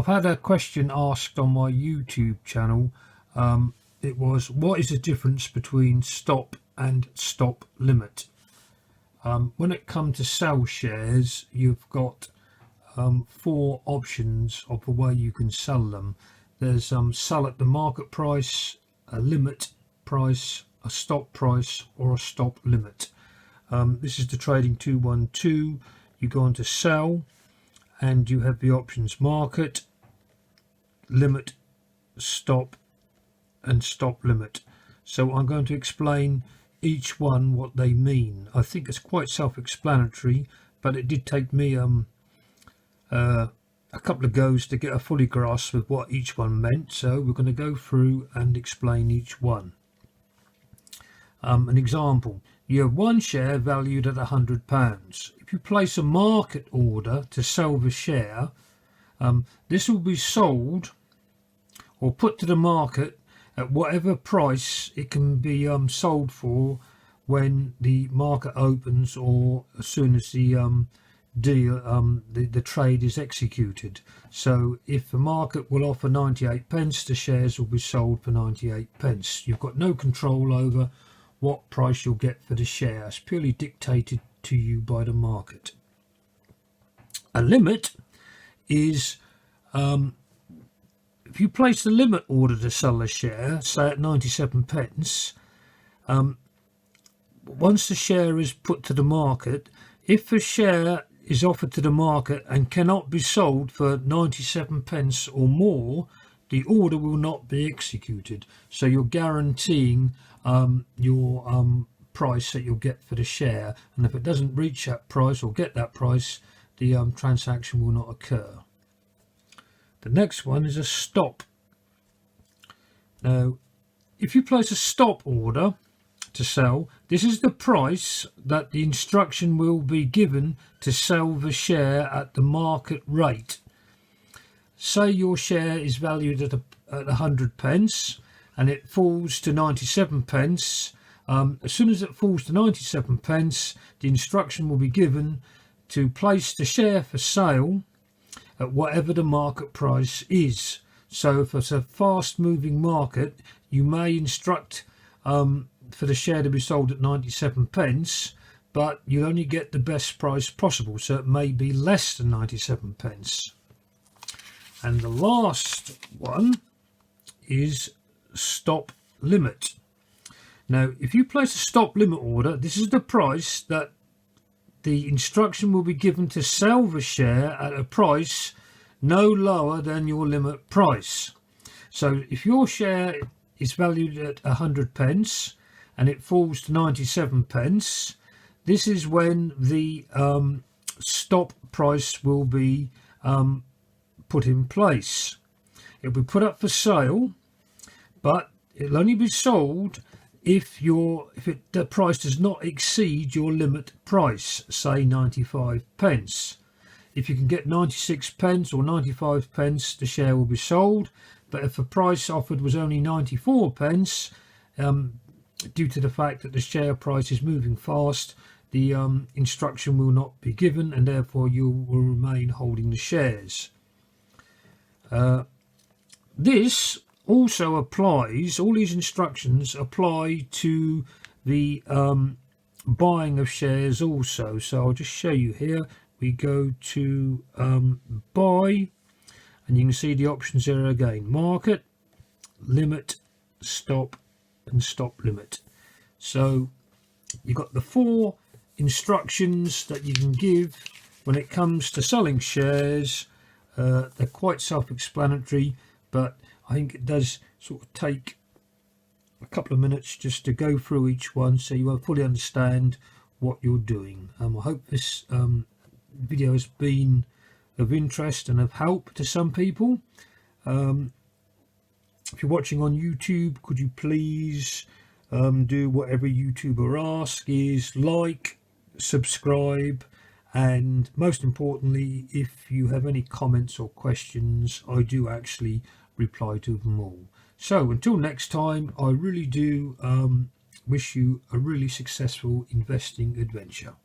I've had a question asked on my YouTube channel. It was, what is the difference between stop and stop limit? When it comes to sell shares, you've got 4 options of the way you can sell them. There's sell at the market price, a limit price, a stop price, or a stop limit. This is the trading 212. You go on to sell and you have the options market, limit, stop, and stop limit. So I'm going to explain each one what they mean. I think it's quite self-explanatory, but it did take me a couple of goes to get a fully grasp of what each one meant. So we're going to go through and explain each one. An example: you have one share valued at £100. If you place a market order to sell the share, this will be sold or put to the market at whatever price it can be sold for when the market opens, or as soon as the the trade is executed. So if the market will offer 98 pence, the shares will be sold for 98 pence. You've got no control over what price you'll get for the share. It's purely dictated to you by the market. A limit is if you place the limit order to sell a share, say at 97 pence, once the share is put to the market, if the share is offered to the market and cannot be sold for 97 pence or more, the order will not be executed. So you're guaranteeing your price that you'll get for the share, and if it doesn't reach that price or get that price, the transaction will not occur. The next one is a stop. Now, if you place a stop order to sell, this is the price that the instruction will be given to sell the share at the market rate. Say your share is valued at 100 pence and it falls to 97 pence. As soon as it falls to 97 pence, the instruction will be given to place the share for sale at whatever the market price is. So if it's a fast moving market, you may instruct for the share to be sold at 97 pence, but you'll only get the best price possible, so it may be less than 97 pence. And the last one is stop limit. Now, if you place a stop limit order, this is the price that the instruction will be given to sell the share at a price no lower than your limit price. So if your share is valued at 100 pence and it falls to 97 pence, this is when the stop price will be put in place. It will be put up for sale, but it'll only be sold if the price does not exceed your limit price, say 95 pence. If you can get 96 pence or 95 pence, the share will be sold. But if the price offered was only 94 pence, due to the fact that the share price is moving fast, the instruction will not be given, and therefore you will remain holding the shares. This also applies, all these instructions apply to the buying of shares also. So I'll just show you here. We go to buy, and you can see the options there again: market, limit, stop, and stop limit. So you've got the 4 instructions that you can give when it comes to selling shares. They're quite self-explanatory, but I think it does sort of take a couple of minutes just to go through each one so you will fully understand what you're doing. I hope this video has been of interest and of help to some people. If you're watching on YouTube, could you please do whatever YouTuber asks, is like, subscribe, and most importantly, if you have any comments or questions, I do actually reply to them all. So until next time, I really do wish you a really successful investing adventure.